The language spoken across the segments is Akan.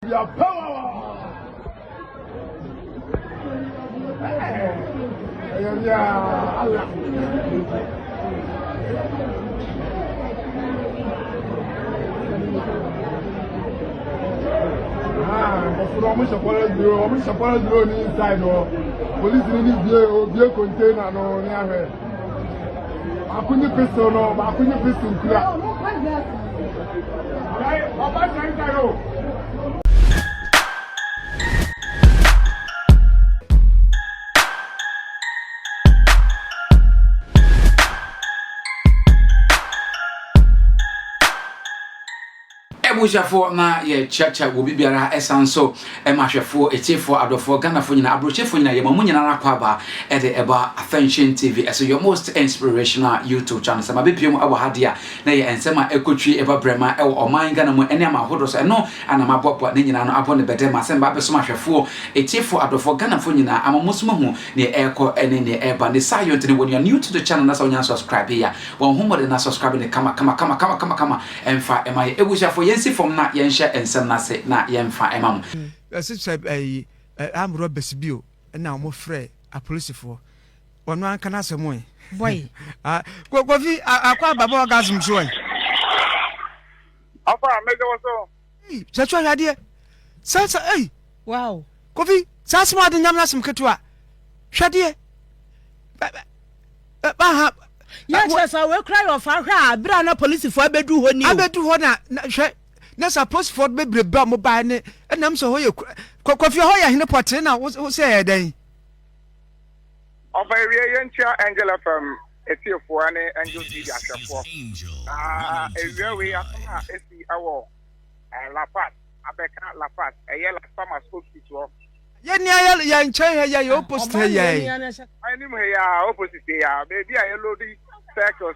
Your power. Yeah, Allah. I'm supposed to go inside or police need to container no near. I couldn't pistol no, I couldn't pistol. Ebushafo na ye chacha wo bibiara esanso emahwefo etiefo adofo ganafo nyina abrochefo nyina ye mamu nyina nakwaba ede eba Attention TV as your most inspirational YouTube channel sama bepiem abo hadia na ye ensema ekotwi eba brema ewo oman gana mu ene amahodo so eno anamabopo na nyina no abo ne bede masemba beso mahwefo etiefo adofo ganafo nyina amamusuma hu ne eko ene ne eba ne sayo ntene when you are new to the channel na so nya subscribe ya won homo de na subscribe ne kama emfa ema ebushafo yensi from na yenhye ensem na se na yemfa emam say am Robbɛrs bio na mo frɛ a policefo ono an kana se moy boy kofi akwa baba orgasm so en Afa mega waso se twa hade sasa wow kofi sasa ma de nyam na sem ketua hwade ha yes we cry of ahwa bra na police for abedu ho ni abedu ho na hwe na suppose for bebrebe mo ba ne enam so ho ye kofi ho ya hene potre na wo say eden Ofa area yentia Angela from etiefo ane Angel TV asefo area we asoma esi awo Lapaz abeka Lapaz eye la farmers hospital ye ni ya nche ya opposite ya ani mo ya opposite ya baby aye lodi circle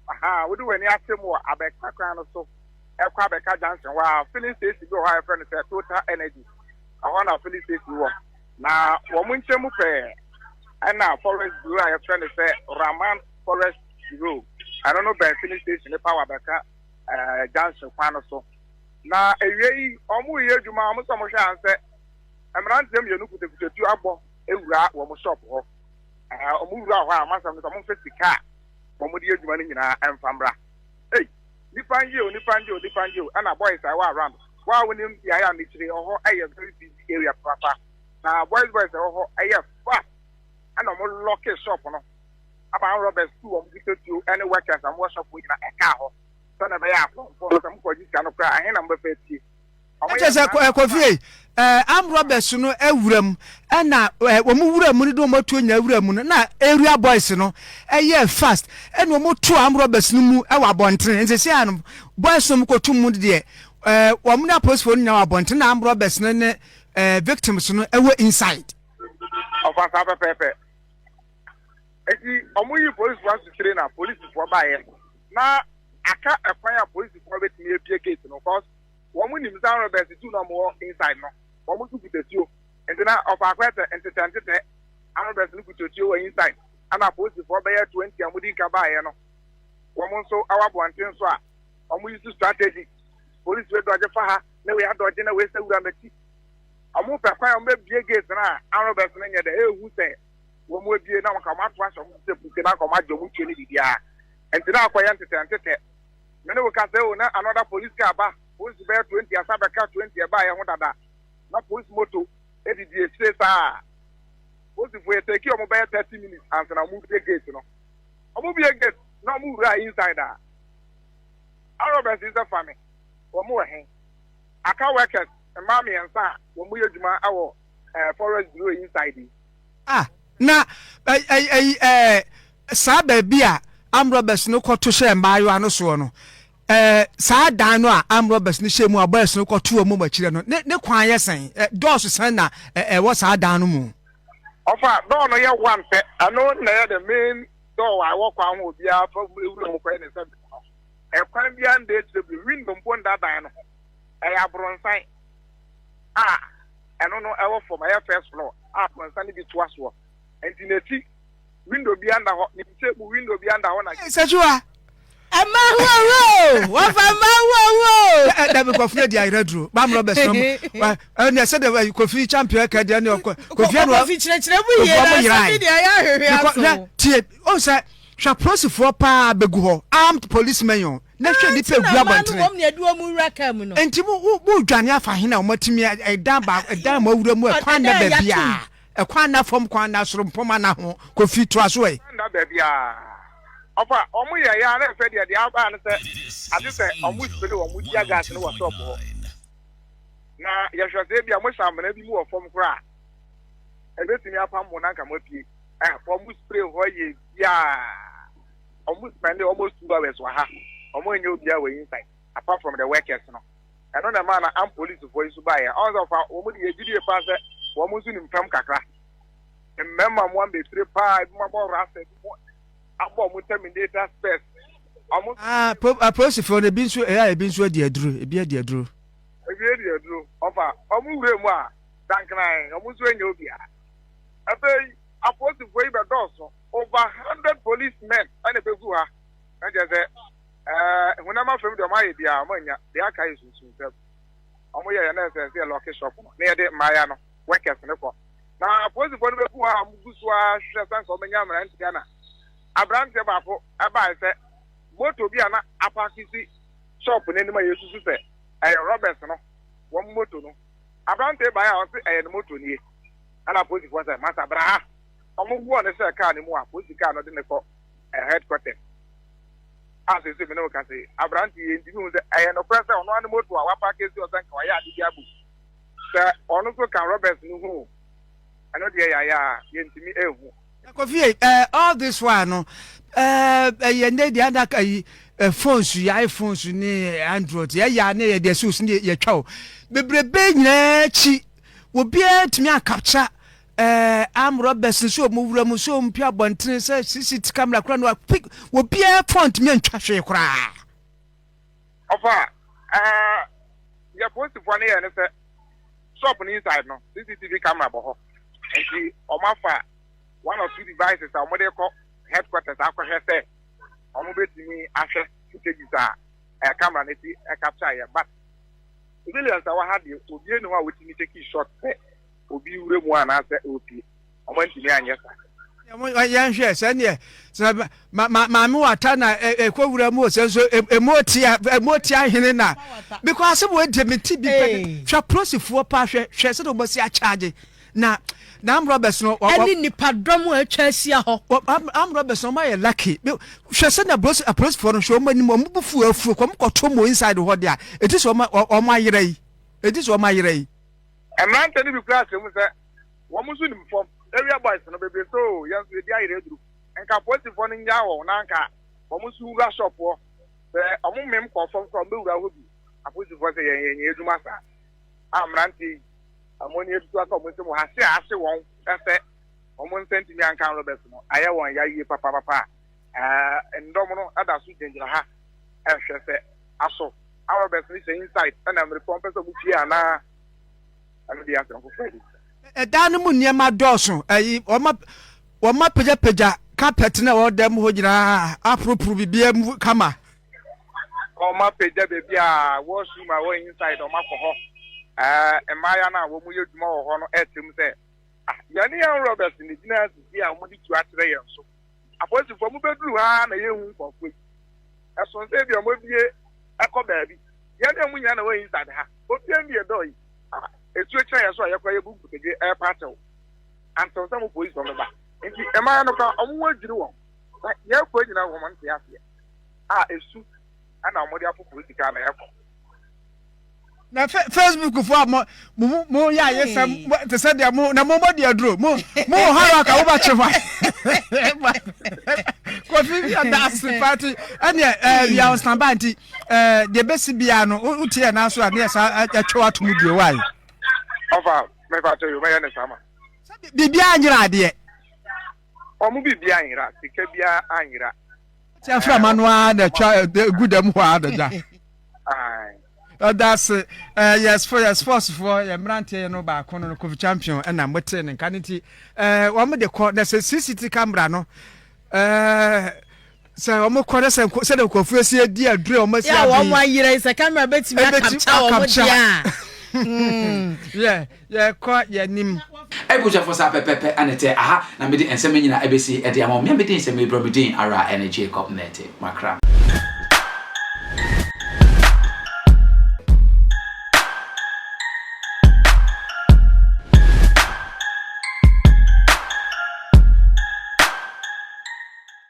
aha we do when asemo abeka kwan no so ekwa abeka junction wa filling station go high friend say total energy I want a filling station wo na wo munche mu pe ana Forex bureau I friend say Raman Forex bureau I don't know by filling station the power abeka junction kwan no so na ewie omu ye djuma omu so mo hwe anse emrantem ye nukutetu abo ewura wo mo shop ho omu wura ho amasam so mo fesika mo di adwuma ni nyina emfambra nipanjo ana boys I wa around wa wonim ya ya mitire ho aye very busy area papa na boys ho aye fast ana mo lock shop no aba Robbɛrs tu mo diketu any workers am wo shop nyina eka ho so na be ya for so mo ko jika no kra ahe na mba fati Ejese kofi am Robbɛrs no ewuram na wo mu wuram ni do mo tu nya wuram no na area boys no eye fast and wo mo tu am Robbɛrs no mu e wa bonten nsese an boys no ko tu mu de wo mu na police for nya wa bonten na am Robbɛrs no ne victims no ewe inside of us have pepe eti omuyi police was to train na police for bae na aka ekwan police for betimi epie gate no cause wo mu nim san Robbɛrs tu no mo inside no wo mu tu kutetio entina of akwete entetente Robbɛrs no kutetio inside ana police for bae 20 amudi ka bae no wo mu so awa bonten so a wo mu use strategy police we doje fa ha na we adoje na we sewura mati amu pe kwan o mebie gate na Robbɛrs no nya de ehu se wo mu bie na maka ma to aso mu se puke na ko ma jo mu tue ni bibia entina akoya entetente me ne we ka se o na another police car ba police be 20 asabeka 20 e ba ye ho dada na police moto edidi esire sa police for take o mo be 30 minutes and na mu bie gate no o mu bie gate na mu ra inside a Robbɛrs is a family wo mu he aka workers mama yensa wo mu yeduma awo Forex bureau inside na sa ba bia am Robbɛrs no ko to hye mbayo ano so no sa dan no a am Robbɛrs no hye mu aboys no ko to mu makire no ne kwan yesen doors san na wo sa dan no mu ofa door no ye one pe ano na the main door I walk on ho bia fa ewuro mo kwan ne se kwan bia nde tire window mpo nda dan no abronsan eno no ewo for my first floor abronsan bi to aso entineti window bi anda ho ni table window bi anda ho na sejua Amawo, what amawo? That be Kofi di Iredro. Bam Robbers no. And I said the Kofi champion ka dia no Kofi no. Kofi chire bu here. Di aya hwehwe. O say hwa prosifo pa begu ho. Armed policemen yo. Na hwe di pe gu abantene. Mo na duo mu raka mu no. Enti mu dwane afa hena o matimi edan ba edan ma wura mu ekwan na ba bia. Ekwan na fom kwan na soro mpoma na ho Kofi to aso e. Na ba bia. Ofa omu ye ya na fe de aba na se ade se omu spele omu dia gas no wo shop ho na ye hwese bia mo samana bi mu wo fom kra e betimi apam mo na nka mapie omu spray ho ye bia omu spend almost 2 hours wa ha omu enye obi a we inside apart from the workers no eno na man na police voice ba ya also fa omu de yegidie pa se omu su nim fam kakra mmemma mo ambe spray pa bi mo bo rasa abo mo terminator space prosifo ne binso binso di aduro di aduro ofa omu wure mu a dankran omu so enye obi a abai aposifo ibe doso over 100 policemen and begu ha na je se hunama fam de ma ye bia amanya de aka yesu sunse omu ye na se lock shop no na de maya no workers ne ko na aposifo ne begu ha mugusu a hwe san so menya mara ntika na abrante bafo aba se moto bi ana apakisi shop n'enima yesu su se Robbers no won moto no abrante ba ya o se moto nie ana police force masa bra omo wo ne se car ni mu a police car no de ne ko headquarters as se me no ka se abrante ye ndi hu se no press ono an moto a wa pakisi o san ka ya adi abu se ono so kan Robbers no hu ano de ya ye ntimi ehu Kofi all this one no ye ne di ada kai phones ya iPhones ni Android ya ne ye de sus ni ye twa bebrebe nyina chi obi atumi akapcha Robbers so mo wura mu so mpia bontene se CCTV camera kura no obi front me ntwa hwe kura ofa ya post for ne ne se shop ni inside no CCTV camera bo ho enti o mafa one or two devices are more called headquarters. I could say, I'm going to me after footages a camera and a capture. But millions I had you to be know which me take short, will be one answer. Okay, I went to me and yes. Yes, and yeah, so my more tana a quote more so a motia hinena because I would be shall proceed for passion, she said, almost a charge. Now, Robbers no any nipadom we atwasia ho Robbers no my lucky she said a press for show many more fu come koto mo inside ho dia it is o my yere it is o my yere e man tell you class mu say wo mu su nim form area boys no bebe so yan so dia yere duru enka post for no nya wo na nka wo mu su ura shop wo se o mu mem ko form from be ura ho bi apost for say yen eduma sa amranti amoni edu aka mo se mo ha ase won efe omo sentimi anka Robbers no aye won ya yie papa ndom no ada su dengira ha ehwe se aso Robbers ni se inside na am recompense bu fi ana anu dia so ko fedi dan mu niema doso ayi o ma peja carpet na o dem ho nyina apropro bibia mu kama o ma peja bebi a wo su ma wo inside o ma ko ho emaya na wo mu yeduma wo ho no etim se yani ya Robbers ni gina si a mo di tu atere yen so aposifo mu beduru ha na yehu nkofo eso se bi o mo bie ekọ baabi yani mu nya na wo inside ha o pie mi edo yi etu echa ya so ayekwa ye bubu tege air parcel anto some police from ba nti emaya no ka omo wajiri won ye ko nyina wo mo nte afi esu ana mo di apo police ka na ekọ na Facebook for mo ya yesam te said ya mo na mo body adro mo hara ka wo ba chefa ko fi ya das party and ya on stand by nti de besi bia no utie na so na ya atwa atomu bi wai ofa me fa to yo me ya ne sama bibia anyira de omu bibia anyira sika bia anyira ti afra manua na twa gudam ho adaja ai that's yes for sports for Mrantie no ba kono no Kofi champion na motre ne kaniti wo me de call the CCTV camera no Sɛ ɔmo kɔrɛ sɛ de kɔfu esi di adure ɔmo si abi. Ya wo mo ayire sɛ camera betimi capture ɔmo dia. Yeah, kɔ yɛ nim. Ebuja for sa pepepe anete aha na me di ensem nyina ebesi e di amom me di ensem ebro me din ara energy cup net makra.